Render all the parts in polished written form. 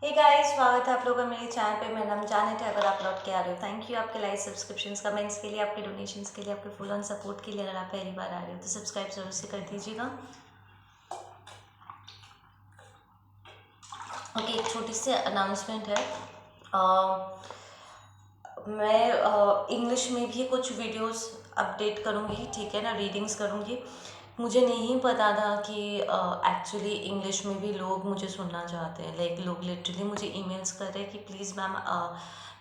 Hey guys, स्वागत है आप लोगों का मेरे चैनल पे। मेरा नाम जानेट है। अगर आप लौट के आ रहे हो, थैंक यू आपके लाइक, सब्सक्रिप्शंस, कमेंट्स के लिए, आपके डोनेशंस के लिए, आपके फुल ऑन सपोर्ट के लिए। अगर आप पहली बार आ रहे हो तो सब्सक्राइब जरूर से कर दीजिएगा। ओके, एक छोटी सी अनाउंसमेंट है। मैं इंग्लिश में भी कुछ वीडियोस अपडेट करूँगी, ठीक है ना, रीडिंग्स करूँगी। मुझे नहीं पता था कि एक्चुअली इंग्लिश में भी लोग मुझे सुनना चाहते हैं। लाइक लोग लिटरली मुझे ईमेल्स कर रहे हैं कि प्लीज़ मैम,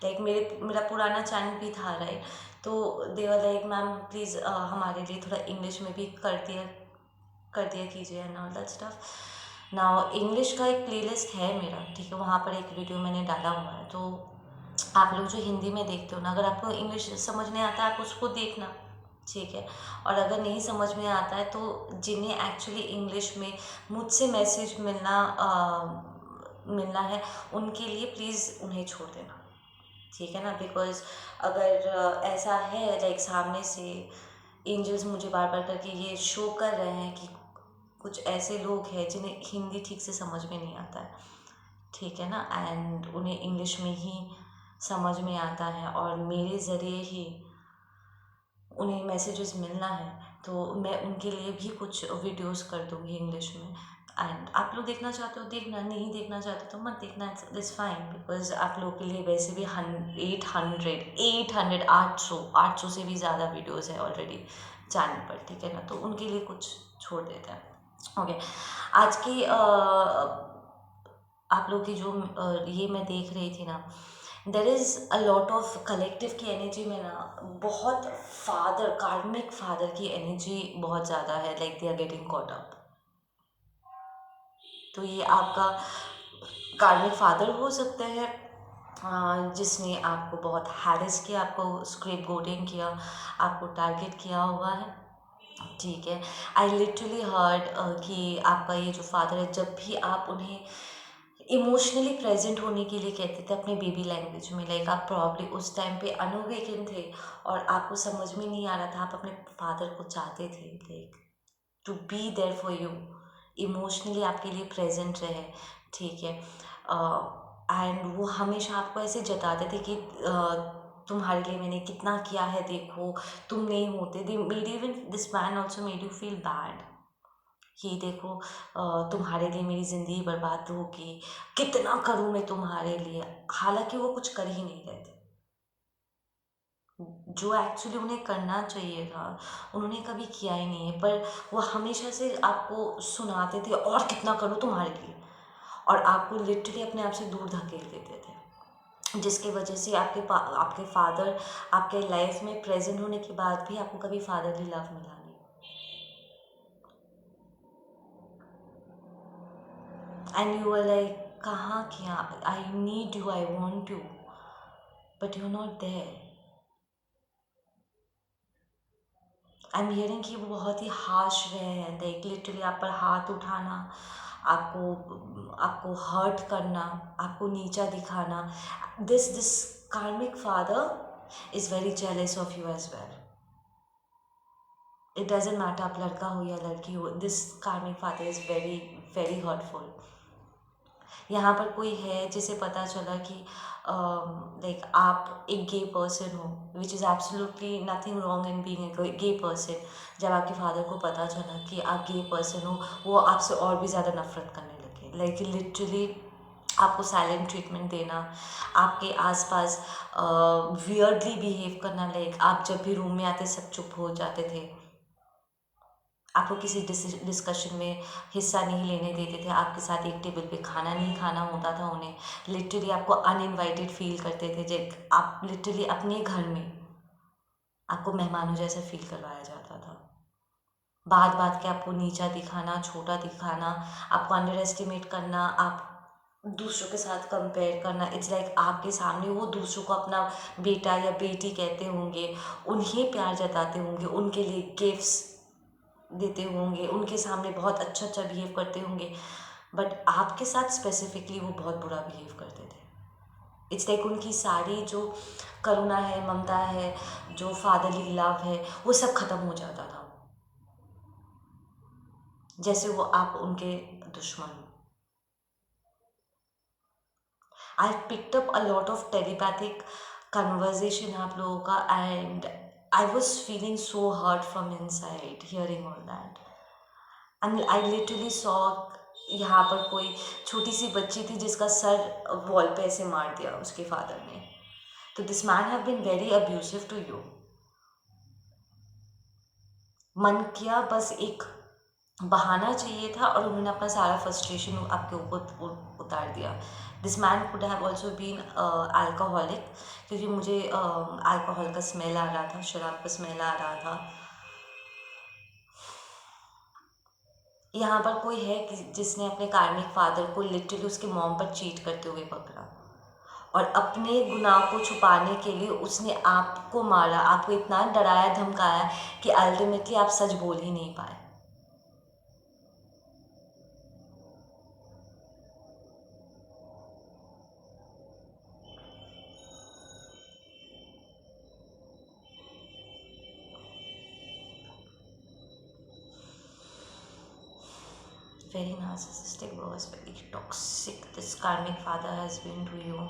लाइक मेरा पुराना चैनल भी था, राइट। तो देवर लाइक मैम प्लीज़ हमारे लिए थोड़ा इंग्लिश में भी कर दिया कीजिए and all that stuff. Now English का एक प्लेलिस्ट है मेरा, ठीक है, वहाँ पर एक वीडियो मैंने डाला हुआ है। तो आप लोग जो हिंदी में देखते हो ना, अगर आपको इंग्लिश समझ नहीं आता है आप उसको देखना, ठीक है। और अगर नहीं समझ में आता है तो जिन्हें एक्चुअली इंग्लिश में मुझसे मैसेज मिलना है, उनके लिए प्लीज़ उन्हें छोड़ देना, ठीक है ना। बिकॉज अगर ऐसा है, लाइक सामने से एंजल्स मुझे बार बार करके ये शो कर रहे हैं कि कुछ ऐसे लोग हैं जिन्हें हिंदी ठीक से समझ में नहीं आता है, ठीक है ना, एंड उन्हें इंग्लिश में ही समझ में आता है और मेरे ज़रिए ही उन्हें मैसेजेस मिलना है। तो मैं उनके लिए भी कुछ वीडियोस कर दूँगी इंग्लिश में। एंड आप लोग देखना चाहते हो देखना, नहीं देखना चाहते तो मत देखना, इट्स फाइन। बिकॉज आप लोगों के लिए वैसे भी 800 से भी ज़्यादा वीडियोस है ऑलरेडी चैनल पर, ठीक है ना। तो उनके लिए कुछ छोड़ देते हैं। ओके, आज की आप लोग की जो ये मैं देख रही थी ना, there is a lot of collective की एनर्जी में ना, बहुत फादर, कार्मिक फादर की एनर्जी बहुत ज़्यादा है। Like they are getting caught up. तो ये आपका कार्मिक फादर हो सकते हैं, जिसने आपको बहुत हैरेस किया, आपको स्क्रिप गोटिंग किया, आपको टारगेट किया हुआ है, ठीक है। आई लिटरली हर्ड कि आपका ये जो फादर है, जब भी आप उन्हें इमोशनली प्रेजेंट होने के लिए कहते थे अपने बेबी लैंग्वेज में, लाइक आप प्रॉब्ली उस टाइम पे अनोवेकन थे और आपको समझ में नहीं आ रहा था, आप अपने फादर को चाहते थे like to be there for you, emotionally आपके लिए प्रेजेंट रहे, ठीक है। एंड वो हमेशा आपको ऐसे जताते थे कि तुम्हारे लिए मैंने कितना किया है, देखो तुम नहीं होते। They made even this man also made you feel bad कि देखो तुम्हारे लिए मेरी ज़िंदगी बर्बाद होगी, कितना करूँ मैं तुम्हारे लिए। हालांकि वो कुछ कर ही नहीं रहे थे, जो एक्चुअली उन्हें करना चाहिए था उन्होंने कभी किया ही नहीं है। पर वो हमेशा से आपको सुनाते थे और कितना करूँ तुम्हारे लिए, और आपको लिटरली अपने आप से दूर धकेल देते थे, जिसकी वजह से आपके फादर आपके लाइफ में प्रेजेंट होने के बाद भी आपको कभी फादरली लव मिला नहीं। एंड यू आर लाइक, कहाँ किया, I need you, I want you, but you not there. I am hearing कि वो बहुत ही हार्श रहे हैं, लाइक लिटरली आप पर हाथ उठाना, आपको आपको हर्ट करना, आपको नीचा दिखाना। This karmic father is very jealous of you as well. It doesn't matter आप लड़का हो या लड़की हो, this karmic father is very very hurtful. यहाँ पर कोई है जिसे पता चला कि लाइक आप एक गे पर्सन हो, which is absolutely nothing wrong in being a gay person. जब आपके फादर को पता चला कि आप गे पर्सन हो, वो आपसे और भी ज़्यादा नफरत करने लगे, लाइक लिटरली आपको साइलेंट ट्रीटमेंट देना, आपके आसपास वियर्डली बिहेव करना। लाइक आप जब भी रूम में आते सब चुप हो जाते थे, आपको किसी डिस्कशन में हिस्सा नहीं लेने देते थे, आपके साथ एक टेबल पे खाना नहीं खाना होता था उन्हें। लिटरली आपको अनइनवाइटेड फील करते थे, जब आप लिटरली अपने घर में आपको मेहमानों जैसा फील करवाया जाता था। बात बात के आपको नीचा दिखाना, छोटा दिखाना, आपको अंडर एस्टिमेट करना, आप दूसरों के साथ कंपेयर करना। इट्स लाइक आपके सामने वो दूसरों को अपना बेटा या बेटी कहते होंगे, उन्हें प्यार जताते होंगे, उनके लिए गिफ्ट्स देते होंगे, उनके सामने बहुत अच्छा अच्छा बिहेव करते होंगे, बट आपके साथ स्पेसिफिकली वो बहुत बुरा बिहेव करते थे। इट्स लाइक उनकी सारी जो करुणा है, ममता है, जो फादरली लव है, वो सब खत्म हो जाता था, जैसे वो आप उनके दुश्मन हो। I picked up a lot of telepathic conversation आप लोगों का, and I was feeling so hurt from inside hearing all that. And I literally saw, यहाँ पर कोई छोटी सी बच्ची थी जिसका सर वॉल पे ऐसे मार दिया उसके फादर ने। तो this man have been very abusive to you. मन किया बस एक बहाना चाहिए था और उन्होंने अपना सारा फ्रस्ट्रेशन आपके ऊपर उतार दिया। This man could have also been alcoholic, क्योंकि मुझे अल्कोहल का स्मेल आ रहा था, शराब का स्मेल आ रहा था। यहाँ पर कोई है कि जिसने अपने कार्मिक फादर को लिटरली उसके मॉम पर चीट करते हुए पकड़ा, और अपने गुनाह को छुपाने के लिए उसने आपको मारा, आपको इतना डराया धमकाया कि अल्टीमेटली आप सच बोल ही नहीं पाए। Very narcissistic boss, very toxic this karmic father has been to you.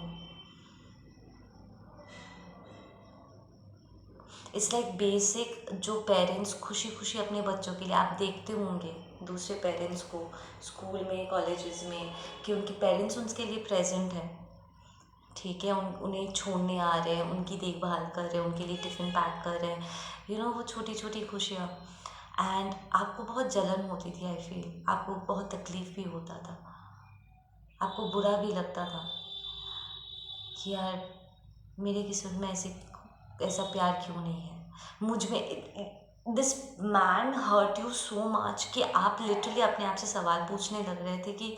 It's like basic, जो पेरेंट्स खुशी खुशी अपने बच्चों के लिए, आप देखते होंगे दूसरे पेरेंट्स को स्कूल में, कॉलेजेस में, कि उनके पेरेंट्स उनके लिए प्रेजेंट हैं, ठीक है, उन्हें छोड़ने आ रहे हैं, उनकी देखभाल कर रहे हैं, उनके लिए टिफ़िन पैक कर रहे हैं, वो छोटी छोटी खुशियाँ। एंड आपको बहुत जलन होती थी, आई फील आपको बहुत तकलीफ़ भी होता था, आपको बुरा भी लगता था कि यार मेरे किस्मत में ऐसा प्यार क्यों नहीं है मुझ में। This man hurt you so much कि आप लिटरली अपने आप से सवाल पूछने लग रहे थे कि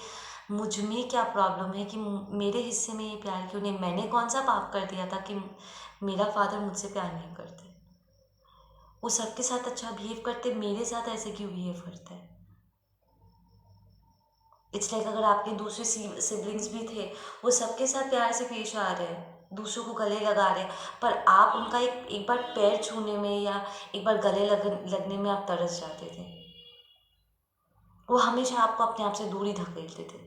मुझ में क्या प्रॉब्लम है, कि मेरे हिस्से में ये प्यार क्यों नहीं, मैंने कौन सा पाप कर दिया था कि मेरा फादर मुझसे प्यार नहीं करते। वो सबके साथ अच्छा बिहेव करते, मेरे साथ ऐसे क्यों बिहेव करते हैं। इट्स लाइक अगर आपके दूसरे सिबलिंग्स भी थे, वो सबके साथ प्यार से पेश आ रहे हैं, दूसरों को गले लगा रहे हैं, पर आप उनका एक बार पैर छूने में या एक बार गले लगने में आप तरस जाते थे। वो हमेशा आपको अपने आप से दूर ही धकेलते थे।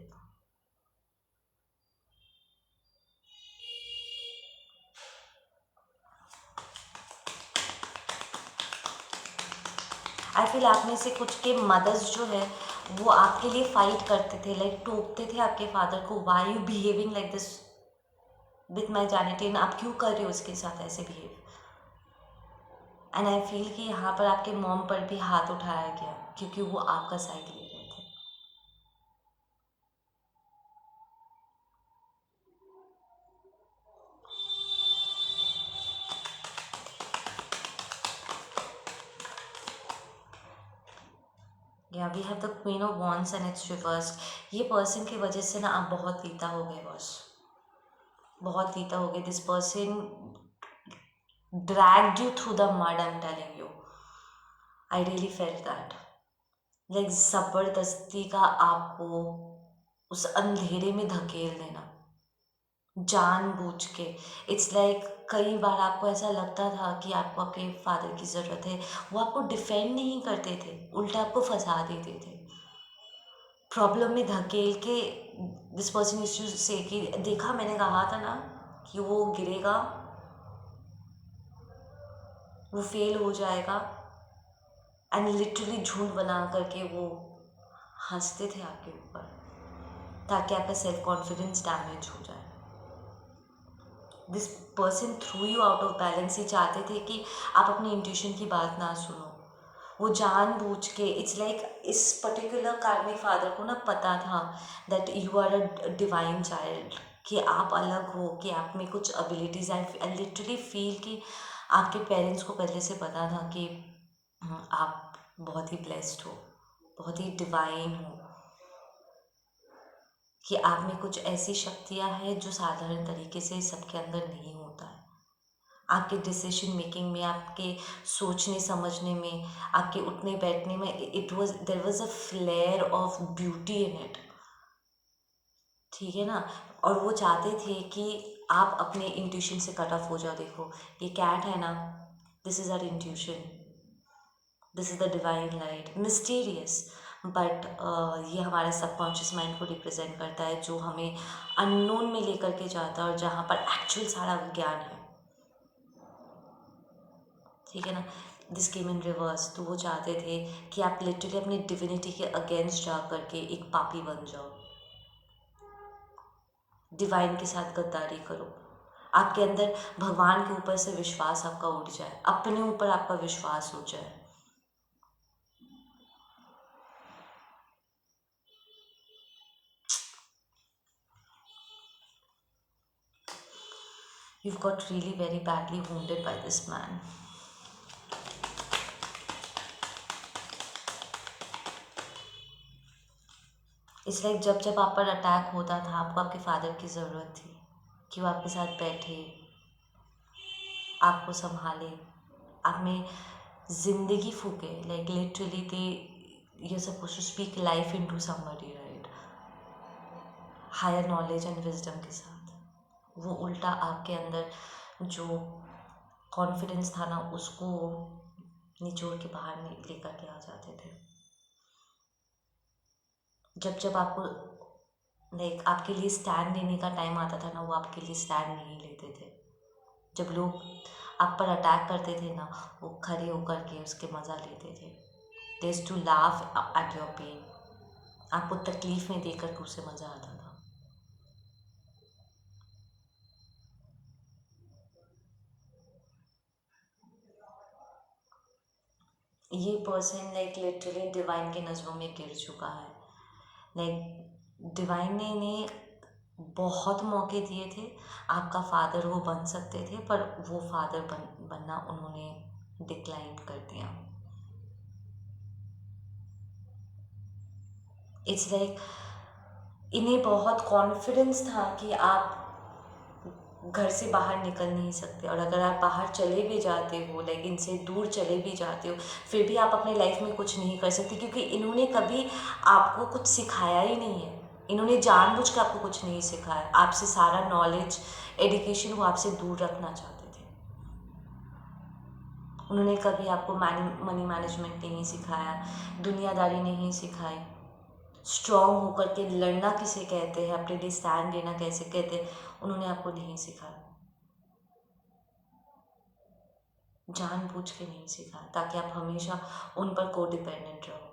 आई फील आप में से कुछ के मदर्स जो है वो आपके लिए फाइट करते थे, लाइक टोकते थे आपके फादर को, why you behaving like this with my जैनिटीन, आप क्यों कर रहे हो उसके साथ ऐसे बिहेव। एंड आई फील कि यहाँ पर आपके मॉम पर भी हाथ उठाया गया क्योंकि वो आपका साइड ले रहे थे। या we have the queen of wands and it's reversed. ये पर्सन की वजह से ना आप बहुत पीता हो गए बॉस, बहुत पीता हो गए। This person dragged you through the mud, I'm telling you. I really felt that. Like ज़बरदस्ती का आपको उस अंधेरे में धकेल देना, जानबूझ के। इट्स लाइक कई बार आपको ऐसा लगता था कि आपको आपके फादर की ज़रूरत है, वो आपको डिफेंड नहीं करते थे, उल्टा आपको फंसा देते थे, प्रॉब्लम में धकेल के। दिस पर्सन यूज्ड टू से कि देखा मैंने कहा था ना कि वो गिरेगा, वो फेल हो जाएगा, एंड लिटरली झूठ बना करके वो हंसते थे आपके ऊपर ताकि आपका सेल्फ कॉन्फिडेंस डैमेज हो जाए। This person through you out of balance. ये चाहते थे कि आप अपनी इंट्यूशन की बात ना सुनो, वो जानबूझ के। इट्स लाइक इस पर्टिकुलर कार्मिक फादर को ना पता था that you are a divine child, कि आप अलग हो, कि आप में कुछ एबिलिटीज़। आई लिटरली फील कि आपके पेरेंट्स को पहले से पता था कि आप बहुत ही ब्लेस्ड हो, बहुत ही डिवाइन हो, कि आप में कुछ ऐसी शक्तियाँ हैं जो साधारण तरीके से सबके अंदर नहीं होता है। आपके डिसीजन मेकिंग में, आपके सोचने समझने में, आपके उठने बैठने में, there was a flair of beauty in it, ठीक है ना। और वो चाहते थे कि आप अपने इंट्यूशन से कट ऑफ हो जाओ। देखो ये कैट है ना, this is our intuition, this is the divine light, mysterious, but ये हमारे सबकॉन्शियस माइंड को रिप्रेजेंट करता है, जो हमें अननोन में लेकर के जाता है और जहाँ पर एक्चुअल सारा ज्ञान है। ठीक है ना। This came in reverse. तो वो चाहते थे कि आप लिटरली अपनी डिविनिटी के अगेंस्ट जा करके एक पापी बन जाओ, डिवाइन के साथ गद्दारी करो, आपके अंदर भगवान के ऊपर से विश्वास आपका उठ जाए, अपने ऊपर आपका विश्वास उठ जाए। You've got really very badly wounded by this man. It's like जब जब आप पर अटैक होता था, आपको आपके फादर की ज़रूरत थी कि वो आपके साथ बैठे, आपको संभाले, आप में जिंदगी फूके। Like literally they you're supposed to speak life into somebody, right? Higher knowledge and wisdom के साथ। वो उल्टा आपके अंदर जो कॉन्फिडेंस था ना, उसको निचोड़ के बाहर लेकर के आ जाते थे। जब जब आपको लाइक आपके लिए स्टैंड लेने का टाइम आता था ना, वो आपके लिए स्टैंड नहीं लेते थे। जब लोग आप पर अटैक करते थे ना, वो खड़े होकर के उसके मज़ा लेते थे। They used to laugh at your pain. आपको तकलीफ़ में देकर के उसे मज़ा आता था। ये पर्सन लाइक लिटरली डिवाइन के नज़रों में गिर चुका है। लाइक डिवाइन ने इन्हें बहुत मौके दिए थे, आपका फादर वो बन सकते थे, पर वो फादर बनना उन्होंने डिक्लाइन कर दिया। इट्स लाइक इन्हें बहुत कॉन्फिडेंस था कि आप घर से बाहर निकल नहीं सकते, और अगर आप बाहर चले भी जाते हो, लाइक इनसे दूर चले भी जाते हो, फिर भी आप अपने लाइफ में कुछ नहीं कर सकते, क्योंकि इन्होंने कभी आपको कुछ सिखाया ही नहीं है। इन्होंने जानबूझ के आपको कुछ नहीं सिखाया। आपसे सारा नॉलेज, एजुकेशन वो आपसे दूर रखना चाहते थे। उन्होंने कभी आपको मनी मैनेजमेंट नहीं सिखाया, दुनियादारी नहीं सिखाई, स्ट्रॉन्ग होकर के लड़ना किसे कहते हैं, अपने लिए स्टैंड लेना कैसे कहते हैं, उन्होंने आपको नहीं सिखाया। जानबूझ के नहीं सिखाया, ताकि आप हमेशा उन पर को डिपेंडेंट रहो।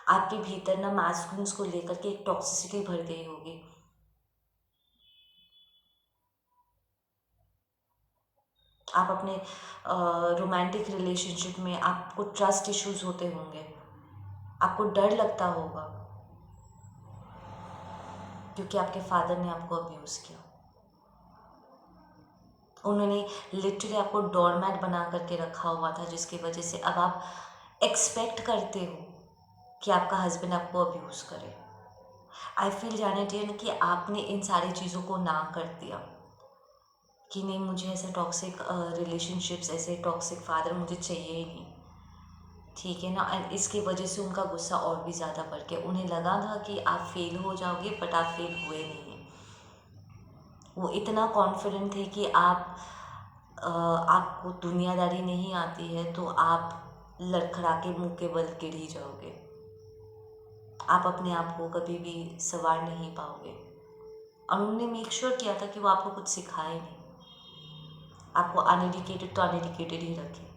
आपके भीतर ना मैस्कुलिन्स को लेकर के एक टॉक्सिसिटी भर गई होगी। आप अपने रोमांटिक रिलेशनशिप में आपको ट्रस्ट इश्यूज होते होंगे, आपको डर लगता होगा, क्योंकि आपके फादर ने आपको अब्यूज़ किया। उन्होंने लिटरली आपको डोरमैट बना करके रखा हुआ था, जिसकी वजह से अब आप एक्सपेक्ट करते हो कि आपका हस्बैंड आपको अब्यूज़ करे। आई फील जानेटियन कि आपने इन सारी चीज़ों को ना कर दिया कि नहीं, मुझे ऐसे टॉक्सिक रिलेशनशिप्स, ऐसे टॉक्सिक फादर मुझे चाहिए ही नहीं। ठीक है ना। एंड इसकी वजह से उनका गुस्सा और भी ज़्यादा बढ़ गया। उन्हें लगा था कि आप फेल हो जाओगे, बट आप फेल हुए नहीं। वो इतना कॉन्फिडेंट थे कि आपको दुनियादारी नहीं आती है तो आप लड़खड़ा के मुँह के बल गिर ही जाओगे। आप अपने आप को कभी भी संवार नहीं पाओगे। और उन्होंने मेक श्योर किया था कि वो आपको कुछ सिखाए नहीं, आपको अनएजुकेटेड तो अनएजुकेटेड ही रखे।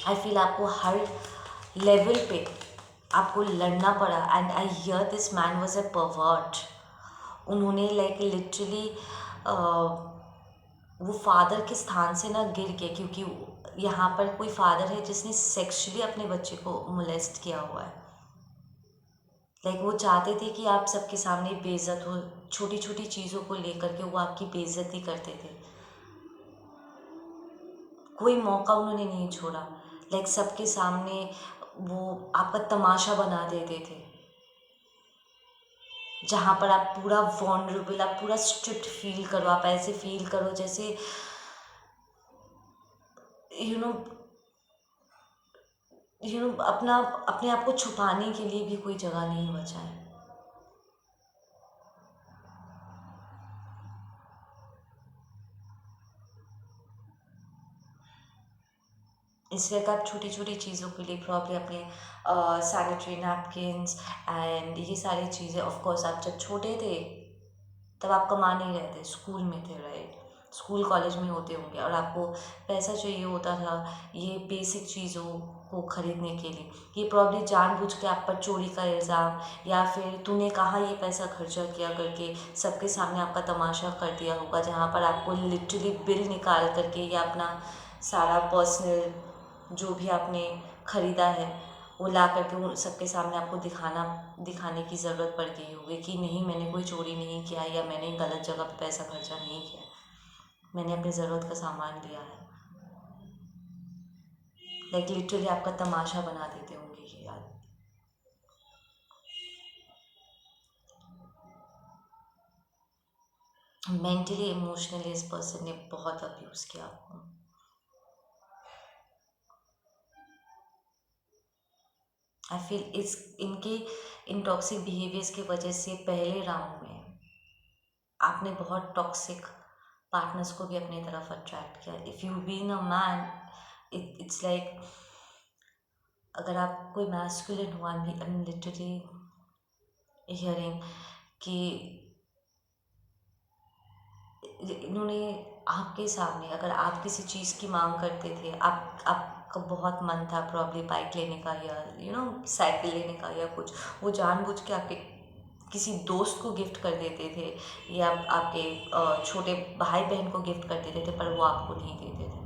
आई फील आपको हर लेवल पे आपको लड़ना पड़ा। And I hear this man was a pervert. उन्होंने लाइक लिटरली वो फादर के स्थान से ना गिर गए, क्योंकि यहाँ पर कोई फादर है जिसने सेक्सुअली अपने बच्चे को मोलेस्ट किया हुआ है। लाइक वो चाहते थे कि आप सबके सामने बेइज्जत हो, छोटी छोटी चीज़ों को लेकर के वो आपकी बेइज्जती करते थे। कोई मौका उन्होंने नहीं छोड़ा। लाइक सबके सामने वो आपका तमाशा बना देते थे, जहाँ पर आप पूरा वॉनरेबल, आप पूरा स्ट्रिप्ट फील करो, आप ऐसे फील करो जैसे यू नो अपना अपने आप को छुपाने के लिए भी कोई जगह नहीं बचा है। इस वक्त आप छोटी छोटी चीज़ों के लिए प्रॉब्लम अपने सैनिटरी नैपकिन्स एंड ये सारी चीज़ें, ऑफ कोर्स आप जब छोटे थे तब आप कमा नहीं रहे थे, स्कूल में थे, राइट? स्कूल कॉलेज में होते होंगे और आपको पैसा चाहिए होता था ये बेसिक चीज़ों को खरीदने के लिए। ये प्रॉब्लम जानबूझ के आप पर चोरी का इल्ज़ाम या फिर तूने कहाँ ये पैसा खर्चा किया करके सबके सामने आपका तमाशा कर दिया होगा, जहाँ पर आपको लिटरली बिल निकाल करके या अपना सारा पर्सनल जो भी आपने ख़रीदा है वो ला करके उन सबके सामने आपको दिखाने की ज़रूरत पड़ गई होगी कि नहीं, मैंने कोई चोरी नहीं किया या मैंने गलत जगह पे पैसा खर्चा नहीं किया, मैंने अपनी ज़रूरत का सामान लिया है। लाइक लिटरली आपका तमाशा बना देते होंगे ये यार। मेंटली इमोशनली इस पर्सन ने बहुत अब्यूज़ किया आपको। आई फील इस इनके इन टॉक्सिक बिहेवियर्स की वजह से पहले राउंड में आपने बहुत टॉक्सिक पार्टनर्स को भी अपनी तरफ अट्रैक्ट किया। If you been a man, it's like अगर आप कोई मैस्कुलिन हुआ, आई एम लिटरली हियरिंग कि इन्होंने आपके सामने, अगर आप किसी चीज़ की मांग करते थे, आपका बहुत मन था प्रॉब्ली बाइक लेने का या साइकिल लेने का या कुछ, वो जानबूझ के आपके किसी दोस्त को गिफ्ट कर देते थे या आपके छोटे भाई बहन को गिफ्ट कर देते थे, पर वो आपको नहीं देते थे।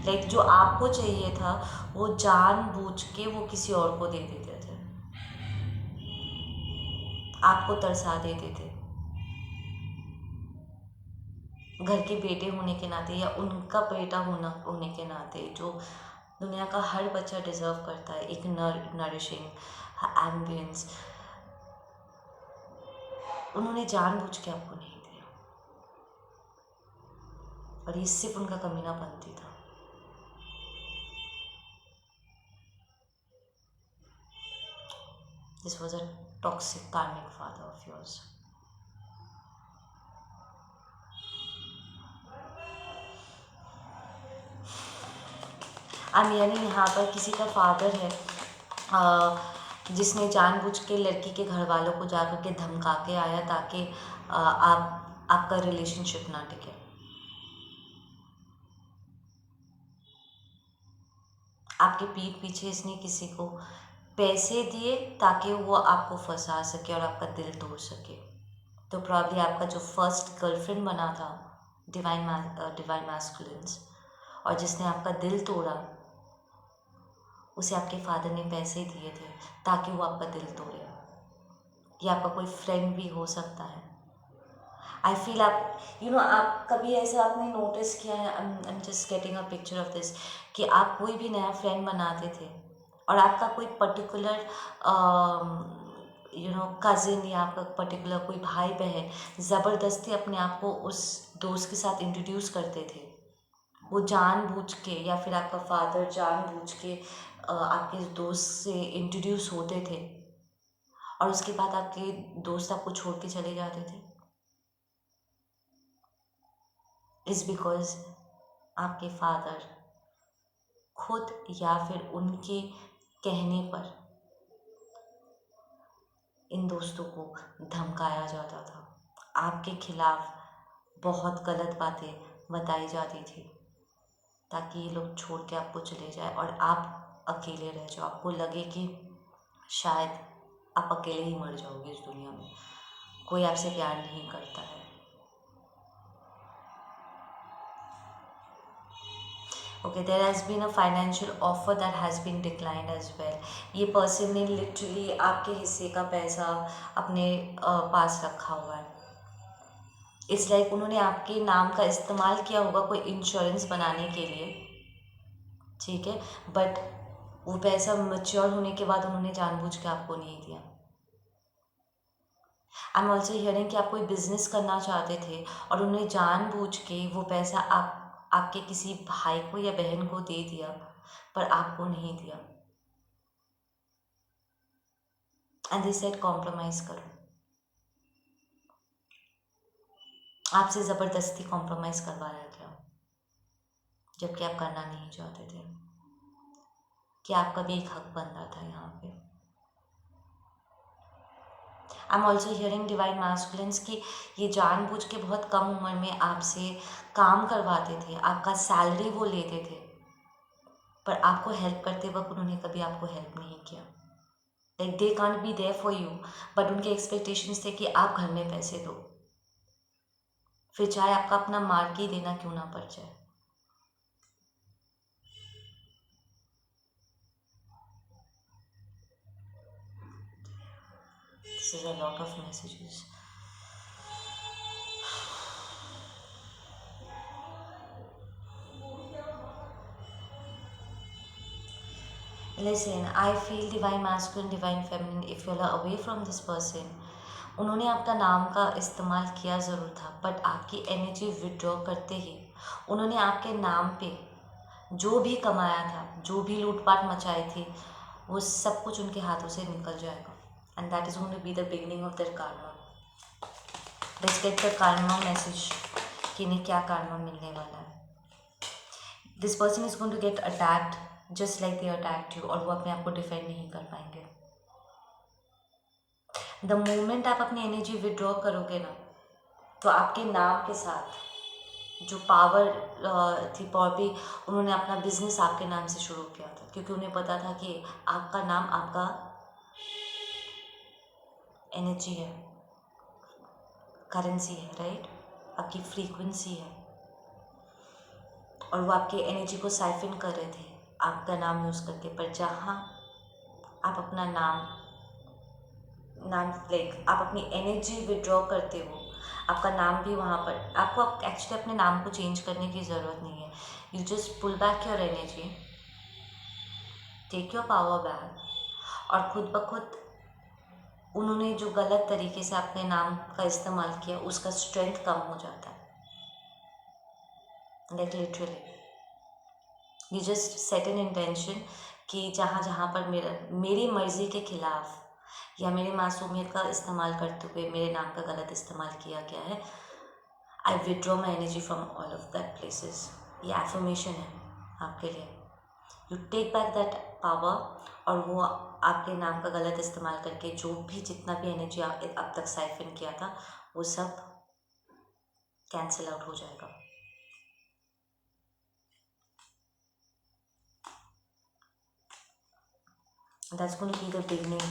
लाइक जो आपको चाहिए था वो जानबूझ के वो किसी और को दे देते थे, आपको तरसा देते थे। घर के बेटे होने के नाते या उनका बेटा होने के नाते, जो दुनिया का हर बच्चा डिज़र्व करता है, एक नरिशिंग एम्बियंस, उन्होंने जानबूझ के आपको नहीं दिया और ये सिर्फ उनका कमीनापंती था। दिस वॉज अ टॉक्सिक कार्मिक फादर ऑफ योर्स। आई यानी यहाँ पर किसी का फादर है जिसने जानबूझ के लड़की के घर वालों को जाकर के धमका के आया ताकि आपका रिलेशनशिप ना टिके। आपके पीठ पीछे इसने किसी को पैसे दिए ताकि वो आपको फंसा सके और आपका दिल तोड़ सके। तो प्रॉब्ली आपका जो फर्स्ट गर्लफ्रेंड बना था, डिवाइन मैस्कुलिन्स, और जिसने आपका दिल तोड़ा, उसे आपके फादर ने पैसे दिए थे ताकि वो आपका दिल तोड़े। या आपका कोई फ्रेंड भी हो सकता है। आई फील आप आप कभी ऐसा आपने नोटिस किया है, I am just getting a picture of this, कि आप कोई भी नया फ्रेंड बनाते थे और आपका कोई पर्टिकुलर कज़िन या आपका पर्टिकुलर कोई भाई बहन ज़बरदस्ती अपने आप को उस दोस्त के साथ इंट्रोड्यूस करते थे। वो जानबूझ के या फिर आपका फादर जानबूझ के आपके दोस्त से इंट्रोड्यूस होते थे और उसके बाद आपके दोस्त आपको छोड़ के चले जाते थे। इज़ बिकॉज आपके फादर खुद या फिर उनके कहने पर इन दोस्तों को धमकाया जाता था, आपके खिलाफ बहुत गलत बातें बताई जाती थी ताकि ये लोग छोड़ के आपको चले जाए और आप अकेले रह जाओ। आपको लगे कि शायद आप अकेले ही मर जाओगे इस दुनिया में, कोई आपसे प्यार नहीं करता है। Okay, there has been a financial offer that has been declined as well. ये पर्सन ने लिटरली आपके हिस्से का पैसा अपने पास रखा हुआ है। इट्स लाइक उन्होंने आपके नाम का इस्तेमाल किया होगा कोई इंश्योरेंस बनाने के लिए, ठीक है, बट वो पैसा मैच्योर होने के बाद उन्होंने जानबूझ के आपको नहीं दिया। आई एम ऑल्सो हियरिंग कि आप कोई बिजनेस करना चाहते थे और उन्होंने जानबूझ के वो पैसा आपके किसी भाई को या बहन को दे दिया पर आपको नहीं दिया। एंड दे सेड कॉम्प्रोमाइज़ करो, आपसे ज़बरदस्ती कॉम्प्रोमाइज़ करवाया गया जबकि आप करना नहीं चाहते थे। कि आपका भी एक हक बन रहा था यहाँ पे। I am also hearing divine masculines कि ये जानबूझ के बहुत कम उम्र में आपसे काम करवाते थे, आपका सैलरी वो लेते थे, पर आपको हेल्प करते वक्त उन्होंने कभी आपको हेल्प नहीं किया। Like they can't be there for you, but उनके एक्सपेक्टेशंस थे कि आप घर में पैसे दो, फिर चाहे आपका अपना मार के ही देना क्यों ना पड़ जाए। This is a lot of messages. Listen, I feel divine masculine, divine feminine. If you are away from this person, उन्होंने आपका नाम का इस्तेमाल किया ज़रूर था, बट आपकी एनर्जी विड्रॉ करते ही उन्होंने आपके नाम पे जो भी कमाया था, जो भी लूटपाट मचाई थी, वो सब कुछ उनके हाथों से निकल जाएगा। And that is going to be the beginning of their karma. Let's get the karma message कि इन्हें क्या कार्मा मिलने वाला है। This person is going to get attacked just like they attacked you, और वो अपने आप को डिफेंड नहीं कर पाएंगे। द मोमेंट आप अपनी एनर्जी विड्रॉ करोगे ना, तो आपके नाम के साथ जो पावर थी, पावर भी उन्होंने अपना बिजनेस आपके नाम से शुरू किया था, क्योंकि उन्हें पता था कि आपका नाम आपका एनर्जी है, करेंसी है, राइट, आपकी फ्रीक्वेंसी है, और वो आपके एनर्जी को साइफन कर रहे थे आपका नाम यूज़ करके। पर जहाँ आप अपना नाम लाइक आप अपनी एनर्जी विड्रॉ करते हो, आपका नाम भी वहाँ पर, आपको एक्चुअली अपने नाम को चेंज करने की ज़रूरत नहीं है। You just pull back your energy, take your power back, और खुद ब खुद उन्होंने जो गलत तरीके से अपने नाम का इस्तेमाल किया, उसका स्ट्रेंथ कम हो जाता है। Like literally you just set an intention कि जहाँ जहाँ पर मेरी मर्ज़ी के खिलाफ या मेरी मासूमियत का इस्तेमाल करते हुए मेरे नाम का गलत इस्तेमाल किया गया है, I withdraw my energy from all of that places. ये एफर्मेशन है आपके लिए। You take back that power, और वो आपके नाम का गलत इस्तेमाल करके जो भी जितना भी एनर्जी अब तक साइफन किया था, वो सब कैंसिल आउट हो जाएगा। That's going to be the beginning.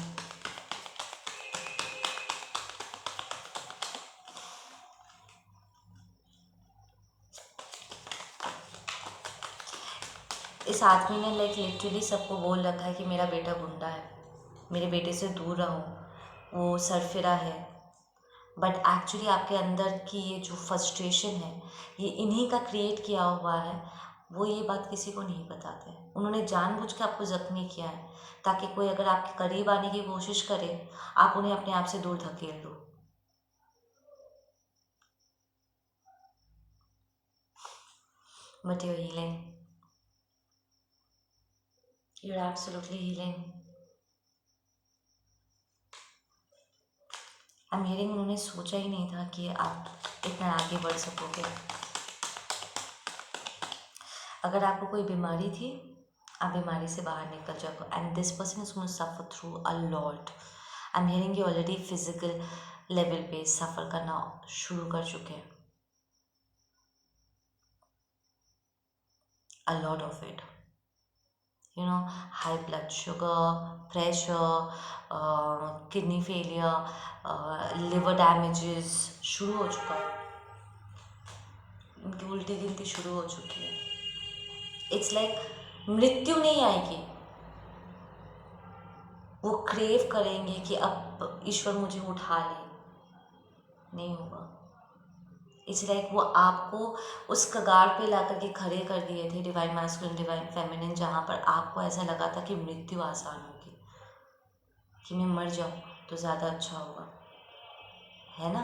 इस आदमी ने लाइक लिटरली सबको बोल रखा है कि मेरा बेटा गुंडा है, मेरे बेटे से दूर रहो, वो सरफिरा है, बट एक्चुअली आपके अंदर की ये जो फ्रस्ट्रेशन है, ये इन्हीं का क्रिएट किया हुआ है। वो ये बात किसी को नहीं बताते। उन्होंने जानबूझ के आपको ज़ख्मी किया है, ताकि कोई अगर आपके करीब आने की कोशिश करे, आप उन्हें अपने आप से दूर धकेल दो। But you're healing, you're absolutely healing. I am hearing उन्होंने सोचा ही नहीं था कि आप इतना आगे बढ़ सकोगे। अगर आपको कोई बीमारी थी, आप बीमारी से बाहर निकल जाओगे। And this person is going to suffer through a lot. I am hearing ये ऑलरेडी फिजिकल लेवल पे सफ़र करना शुरू कर चुके हैं, a lot of it, you know, high blood sugar, pressure, kidney failure, liver damages शुरू हो चुका है, उनकी उल्टी गिनती शुरू हो चुकी है। इट्स लाइक मृत्यु नहीं आएगी, वो क्रेव करेंगे कि अब ईश्वर मुझे उठा ले, नहीं होगा। इट्स लाइक वो आपको उस कगार पे ला करके खड़े कर दिए थे, डिवाइन मैस्कुलिन डिवाइन फेमिनिन, जहाँ पर आपको ऐसा लगा था कि मृत्यु आसान होगी, कि मैं मर जाऊँ तो ज़्यादा अच्छा होगा, है ना।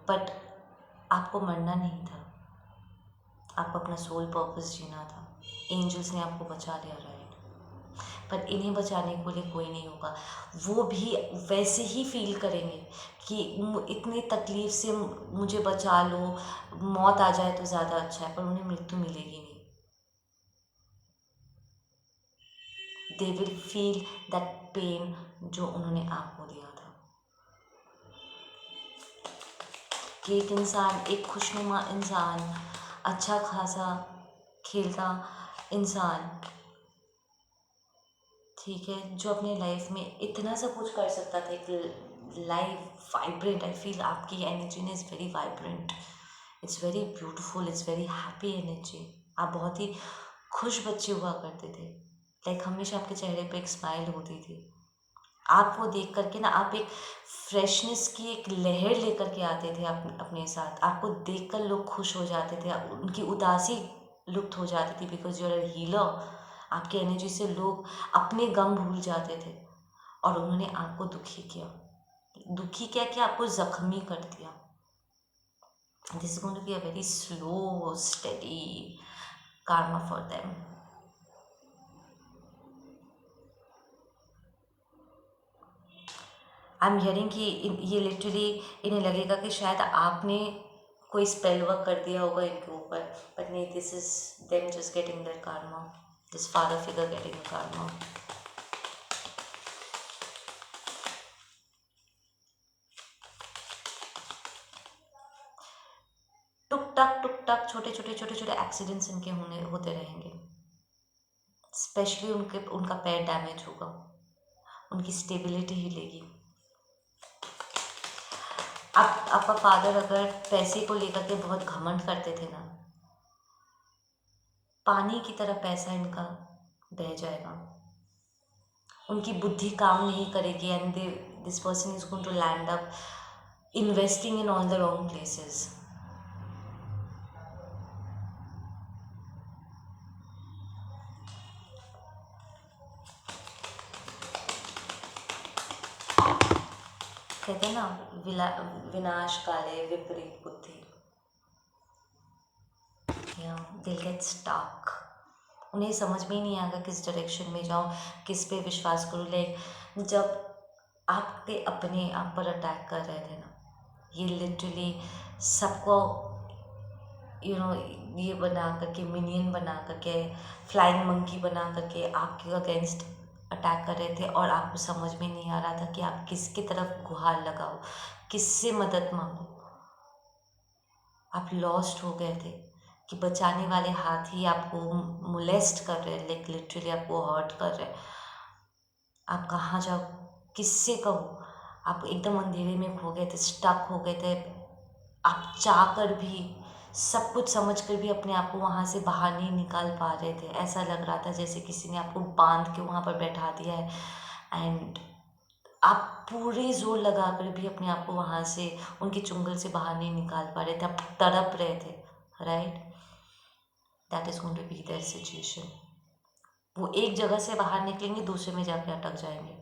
बट आपको मरना नहीं था, आपको अपना सोल पर्पस जीना था। एंजल्स ने आपको बचा लिया, राइट, पर इन्हें बचाने के लिए कोई नहीं होगा। वो भी वैसे ही फील करेंगे कि इतनी तकलीफ़ से मुझे बचा लो, मौत आ जाए तो ज़्यादा अच्छा है, पर उन्हें मृत्यु मिलेगी नहीं। They will feel that pain जो उन्होंने आपको दिया था। कि एक इंसान, एक खुशनुमा इंसान, अच्छा खासा खेलता इंसान, ठीक है, जो अपने लाइफ में इतना सब कुछ कर सकता था, एक लाइफ वाइब्रेंट, आई फील आपकी एनर्जी ने is very vibrant, it's very beautiful, it's very happy energy. आप बहुत ही खुश बच्चे हुआ करते थे, लाइक हमेशा आपके चेहरे पे एक स्माइल होती थी। आपको देख करके ना, आप एक फ्रेशनेस की एक लहर लेकर के आते थे अपने साथ। आपको देखकर लोग खुश हो जाते थे, उनकी उदासी लुप्त हो जाती थी, because you are a healer. आपकी एनर्जी से लोग अपने गम भूल जाते थे, और उन्होंने आपको दुखी किया। दुखी क्या किया, आपको जख्मी कर दिया। This is going to be a very slow steady karma for them. I am hearing कि ये लिटरली इन्हें लगेगा कि शायद आपने कोई स्पेल वर्क कर दिया होगा इनके ऊपर, बट नहीं, this is them just getting their karma, this father figure getting the karma. टुक टक छोटे छोटे छोटे छोटे एक्सीडेंट्स इनके होते रहेंगे। स्पेशली उनका पैर डैमेज होगा, उनकी स्टेबिलिटी हिलेगी। आपका फादर अगर पैसे को लेकर के बहुत घमंड करते थे ना, पानी की तरह पैसा इनका बह जाएगा। उनकी बुद्धि काम नहीं करेगी, and this person is going to land up investing in all the wrong places. कहते हैं ना, विनाश काले विपरीत बुद्धि, दिल गेट स्टक। उन्हें समझ में ही नहीं आएगा किस डायरेक्शन में जाऊँ, किस पे विश्वास करूँ। लाइक जब आपके अपने आप पर अटैक कर रहे थे ना, ये लिटरली सबको ये बना करके, मिनियन बना करके, फ्लाइंग मंकी बना करके आपके अगेंस्ट अटैक कर रहे थे, और आपको समझ में नहीं आ रहा था कि आप किसकी तरफ गुहार लगाओ, किससे मदद मांगो। आप लॉस्ट हो गए थे कि बचाने वाले हाथ ही आपको मोलेस्ट कर रहे हैं, लाइक लिटरली आपको हर्ट कर रहे हैं। आप कहाँ जाओ, किससे कहो। आप एकदम अंधेरे में खो गए थे, स्टक हो गए थे। आप चाह कर भी, सब कुछ समझ कर भी अपने आप को वहाँ से बाहर नहीं निकाल पा रहे थे। ऐसा लग रहा था जैसे किसी ने आपको बांध के वहाँ पर बैठा दिया है, एंड आप पूरे जोर लगा कर भी अपने आप को वहाँ से, उनके चुंगल से बाहर नहीं निकाल पा रहे थे। आप तड़प रहे थे, right? That is going to be their situation. वो एक जगह से बाहर निकलेंगे, दूसरे में जाके अटक जाएंगे।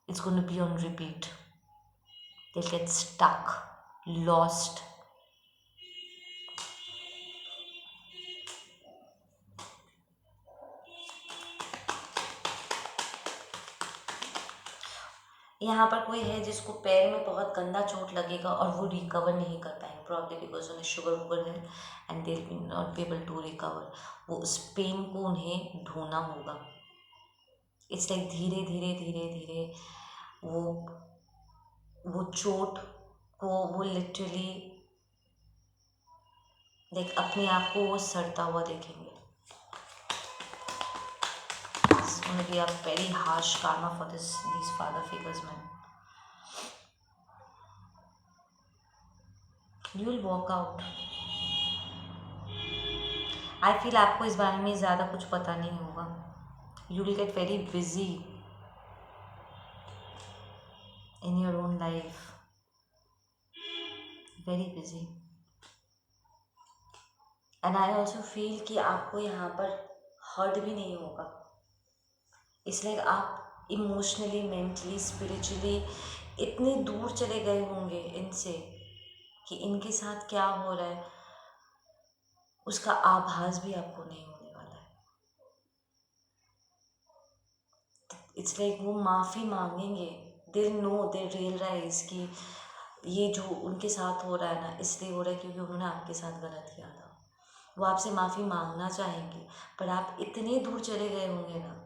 It's going to be on repeat. They get stuck, lost. यहाँ पर कोई है जिसको पैर में बहुत गंदा चोट लगेगा और वो रिकवर नहीं कर पाएंगे, प्रॉब्लम बिकॉज उन्हें शुगर वुगर है, and they will not be able to recover. वो उस पेन को उन्हें ढोना होगा। इट्स लाइक धीरे धीरे धीरे धीरे वो चोट को वो लिटरली देख अपने आप को वो सड़ता हुआ देखेंगे। It's going to be a very harsh karma for these father figures, man. You will walk out. I feel आपको इस बारे में ज़्यादा कुछ पता नहीं होगा. You will get very busy in your own life. Very busy. And I also feel कि आपको यहाँ पर हर्ट भी नहीं होगा, इसलिए आप इमोशनली, मेंटली, स्पिरिचुअली इतने दूर चले गए होंगे इनसे कि इनके साथ क्या हो रहा है उसका आभास भी आपको नहीं होने वाला है। इट्स लाइक वो माफ़ी मांगेंगे, दे नो, दे रियलाइज कि ये जो उनके साथ हो रहा है ना, इसलिए हो रहा है क्योंकि उन्होंने आपके साथ गलत किया था। वो आपसे माफ़ी मांगना चाहेंगे, पर आप इतने दूर चले गए होंगे ना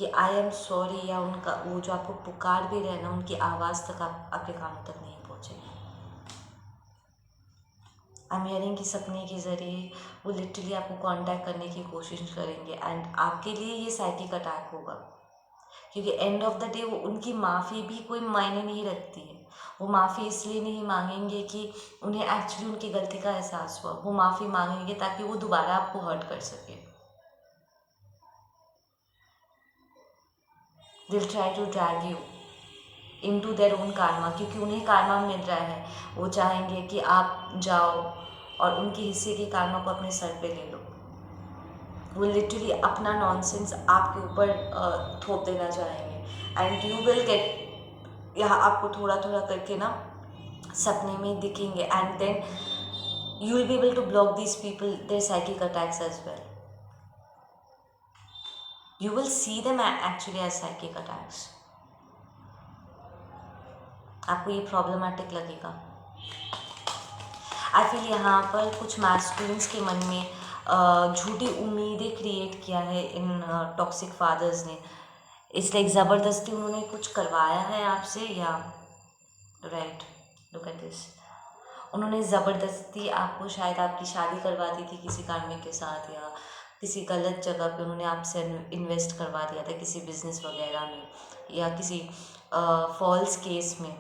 कि आई एम सॉरी, या उनका वो जो आपको पुकार भी रहे ना, उनकी आवाज़ तक आपके कानों तक नहीं पहुँचेगी। आई एम हियरिंग कि सपने के ज़रिए वो लिटरली आपको कांटेक्ट करने की कोशिश करेंगे, एंड आपके लिए ये साइकिक अटैक होगा, क्योंकि एंड ऑफ द डे वो उनकी माफ़ी भी कोई मायने नहीं रखती है। वो माफ़ी इसलिए नहीं मांगेंगे कि उन्हें एक्चुअली उनकी गलती का एहसास हुआ, वो माफ़ी मांगेंगे ताकि वो दोबारा आपको हर्ट कर सके। They'll try to drag you into their own karma, क्योंकि उन्हें कार्मा मिल रहा है। वो चाहेंगे कि आप जाओ और उनके हिस्से की कार्मा को अपने सर पे ले लो। वो लिटरली अपना नॉनसेंस आपके ऊपर थोप देना चाहेंगे, एंड यू विल गेट, यहाँ आपको थोड़ा थोड़ा करके ना सपने में दिखेंगे, and then you will be able to block these people their psychic attacks as well. You will see them actually as psychic attacks. आपको ये प्रॉब्लमेटिक लगेगा। आई फील यहाँ पर कुछ मैस्कुलिन्स के मन में झूठी उम्मीदें क्रिएट किया है इन टॉक्सिक फादर्स ने। इट्स लाइक ज़बरदस्ती उन्होंने कुछ करवाया है आपसे, या राइट, लुक एट दिस, उन्होंने ज़बरदस्ती आपको शायद आपकी शादी करवा दी थी किसी कार्मिक के साथ, या किसी गलत जगह पे उन्होंने आपसे इन्वेस्ट करवा दिया था किसी बिजनेस वगैरह में, या किसी फॉल्स केस में,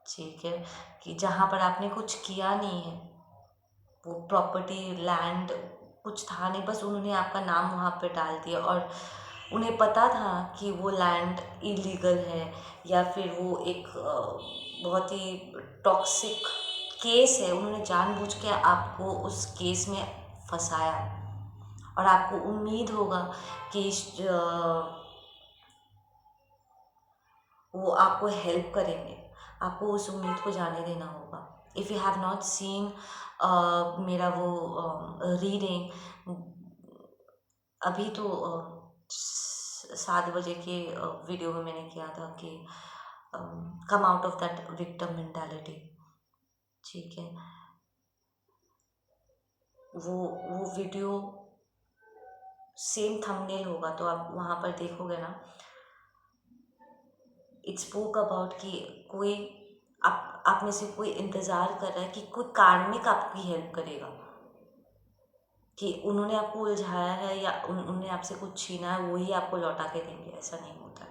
ठीक है, कि जहाँ पर आपने कुछ किया नहीं है, वो प्रॉपर्टी लैंड कुछ था नहीं, बस उन्होंने आपका नाम वहाँ पे डाल दिया, और उन्हें पता था कि वो लैंड इलीगल है, या फिर वो एक बहुत ही टॉक्सिक केस है। उन्होंने जानबूझ के आपको उस केस में फंसाया, और आपको उम्मीद होगा कि वो आपको हेल्प करेंगे। आपको उस उम्मीद को जाने देना होगा। If you have not seen मेरा वो रीडिंग, अभी तो 7 बजे के वीडियो में मैंने किया था कि come out of that victim mentality, ठीक है, वो वीडियो सेम थंबनेल होगा, तो आप वहाँ पर देखोगे ना, इट स्पोक अबाउट कि कोई आप में से कोई इंतज़ार कर रहा है कि कोई कार्मिक आपकी हेल्प करेगा, कि उन्होंने आपको उलझाया है या उन्होंने आपसे कुछ छीना है, वही आपको लौटा के देंगे। ऐसा नहीं होता है,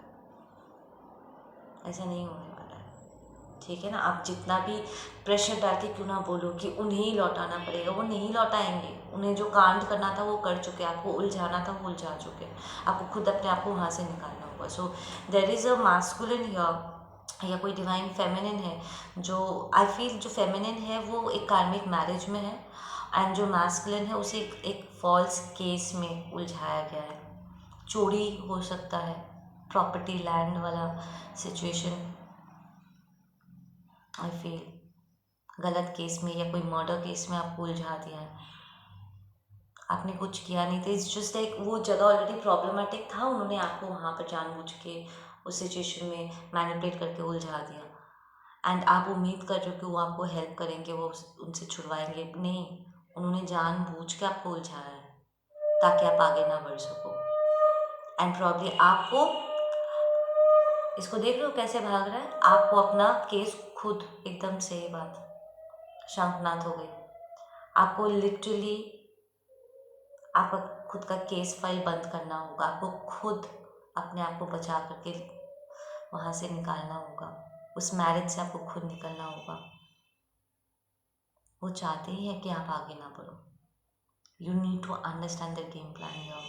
ऐसा नहीं होने वाला है, ठीक है ना। आप जितना भी प्रेशर डाल के क्यों ना बोलो कि उन्हें ही लौटाना पड़ेगा, वो नहीं लौटाएंगे। उन्हें जो कांड करना था वो कर चुके, आपको उलझाना था वो उलझा चुके, आपको खुद अपने आप को वहाँ से निकालना होगा। So there is a masculine here, या कोई डिवाइन फेमिनिन है, जो आई फील जो फेमिनिन है वो एक कार्मिक मैरिज में है, एंड जो मैस्कुलिन है उसे एक फॉल्स केस में उलझाया गया है। चोरी हो सकता है, प्रॉपर्टी लैंड वाला सिचुएशन, आई फील गलत केस में या कोई मर्डर केस में आपको उलझा दिया है। आपने कुछ किया नहीं था, इट्स जस्ट लाइक वो जगह ऑलरेडी प्रॉब्लमेटिक था, उन्होंने आपको वहाँ पर जानबूझ के उस सिचुएशन में मैनिपुलेट करके उलझा दिया, एंड आप उम्मीद कर रहे हो कि वो आपको हेल्प करेंगे, वो उनसे छुड़वाएंगे। नहीं, उन्होंने जानबूझ के आपको उलझाया है ताकि आप आगे ना बढ़ सको, एंड प्रॉब्ली आपको, इसको देख लो कैसे भाग रहा है, आपको अपना केस खुद, एकदम सही बात, शंखनाद हो गई, आपको लिटरली आपका खुद का केस फाइल बंद करना होगा, आपको खुद अपने आप को बचा करके वहाँ से निकालना होगा, उस मैरिज से आपको खुद निकलना होगा। वो चाहते ही है कि आप आगे ना बढ़ो। You need to understand the game plan your.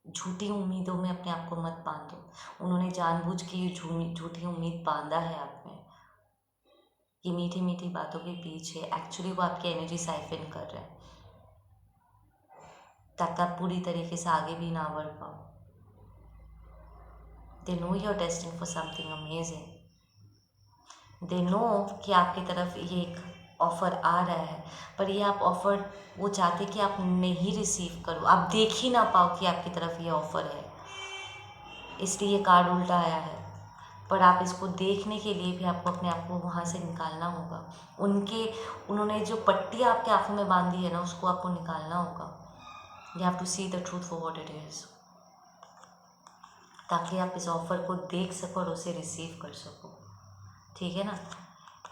झूठी उम्मीदों में अपने आप को मत बांधो। उन्होंने जानबूझ के ये झूठी उम्मीद बांधा है आप में। ये मीठी मीठी बातों के पीछे एक्चुअली वो आपकी एनर्जी साइफन कर रहे हैं ताकि आप पूरी तरीके से आगे भी ना बढ़ पाओ। They know you are destined for something amazing. They know कि आपकी तरफ ये एक ऑफ़र आ रहा है, पर ये आप ऑफ़र, वो चाहते कि आप नहीं रिसीव करो, आप देख ही ना पाओ कि आपकी तरफ ये ऑफ़र है, इसलिए ये कार्ड उल्टा आया है। पर आप इसको देखने के लिए भी आपको अपने आप को वहाँ से निकालना होगा। उन्होंने जो पट्टी आपके आँखों में बांधी है ना, उसको आपको निकालना होगा। You have to see the truth for what it is, ताकि आप इस ऑफ़र को देख सको और उसे रिसीव कर सको, ठीक है ना।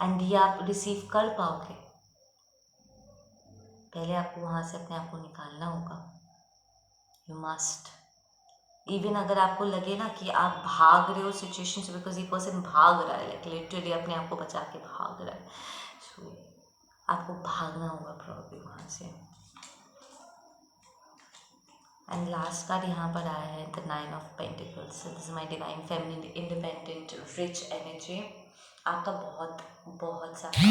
एंड ये आप रिसीव कर पाओगे, पहले आपको वहाँ से अपने आप को निकालना होगा। यू मस्ट, इवन अगर आपको लगे ना कि आप भाग रहे हो सिचुएशन से, बिकॉज ये पर्सन भाग रहा है, लाइक लिटरली अपने आप को बचा के भाग रहा है, सो आपको भागना होगा प्रॉब्लम वहाँ से। एंड लास्ट कार्ड यहाँ पर आया है the 9 of pentacles. This is my divine feminine independent rich energy. आपका बहुत बहुत सारा जो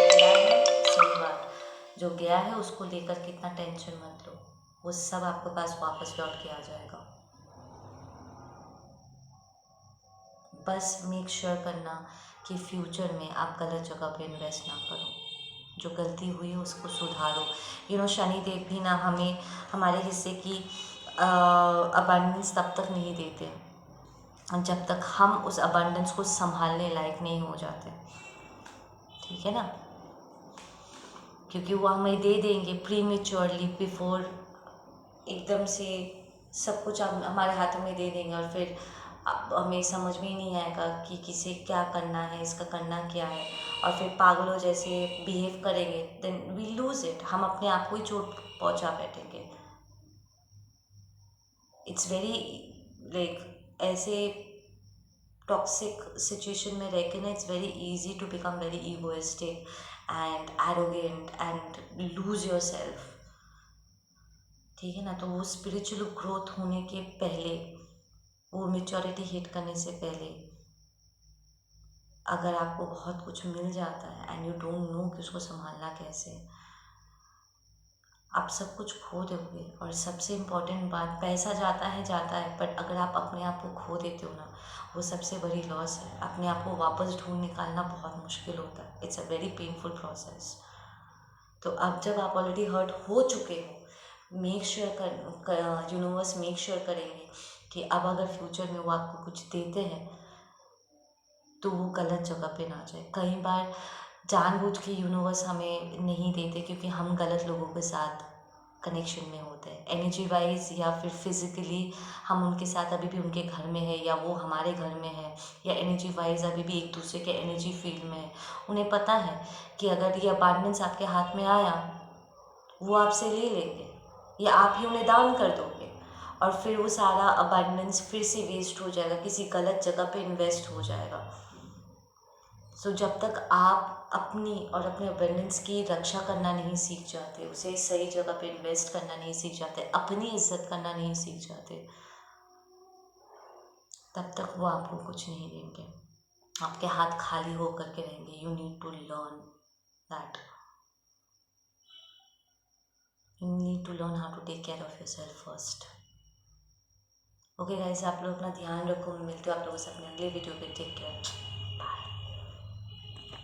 गया है, सही बात, जो गया है उसको लेकर कितना टेंशन मत लो, वो सब आपके पास वापस लौट के आ जाएगा। बस मेक श्योर करना कि फ्यूचर में आप गलत जगह पे इन्वेस्ट ना करो, जो गलती हुई है उसको सुधारो। शनि देव भी ना हमें हमारे हिस्से की अबंडेंस तब तक नहीं देते जब तक हम उस अबंडेंस को संभालने लायक नहीं हो जाते, ठीक है ना। क्योंकि वो हमें दे देंगे प्रीमेच्योरली, बिफोर एकदम से सब कुछ हमारे हाथों में दे देंगे, और फिर हमें समझ में ही नहीं आएगा कि किसे क्या करना है, इसका करना क्या है, और फिर पागलों जैसे बिहेव करेंगे, देन वी लूज़ इट, हम अपने आप को ही चोट पहुंचा बैठेंगे। इट्स वेरी लाइक ऐसे टॉक्सिक सिचुएशन में रह के ना, it's very easy to become very egoistic and arrogant and lose your self, ठीक है ना। तो वो स्पिरिचुअल ग्रोथ होने के पहले, वो मेच्योरिटी हिट करने से पहले, अगर आपको बहुत कुछ मिल जाता है एंड यू डोंट नो कि उसको संभालना कैसे, आप सब कुछ खो दोगे। और सबसे इम्पॉर्टेंट बात, पैसा जाता है, बट अगर आप अपने आप को खो देते हो ना, वो सबसे बड़ी लॉस है। अपने आप को वापस ढूंढ निकालना बहुत मुश्किल होता है, it's a very painful process. तो अब जब आप ऑलरेडी हर्ट हो चुके हो, make sure universe make sure करेंगे कि अब अगर फ्यूचर में वो आपको कुछ देते हैं तो वो गलत जगह पे ना जाए। कई बार जानबूझ के यूनिवर्स हमें नहीं देते क्योंकि हम गलत लोगों के साथ कनेक्शन में होते हैं, एनर्जी वाइज या फिर फिज़िकली हम उनके साथ अभी भी उनके घर में है, या वो हमारे घर में है, या एनर्जी वाइज अभी भी एक दूसरे के एनर्जी फील्ड में है। उन्हें पता है कि अगर ये अबांडेंस आपके हाथ में आया, वो आपसे ले लेंगे, या आप ही उन्हें दान कर दोगे, और फिर वो सारा अबांडेंस फिर से वेस्ट हो जाएगा, किसी गलत जगह पे इन्वेस्ट हो जाएगा। सो जब तक आप अपनी और अपने अबंडेंस की रक्षा करना नहीं सीख जाते, उसे सही जगह पे इन्वेस्ट करना नहीं सीख जाते, अपनी इज्जत करना नहीं सीख जाते, तब तक वो आपको कुछ नहीं देंगे, आपके हाथ खाली होकर के रहेंगे। You need to learn that, you need to learn how to take care of your self first. Okay guys, आप लोग अपना ध्यान रखो, मिलते हो आप लोगों से अपने अगले वीडियो पे। Take care.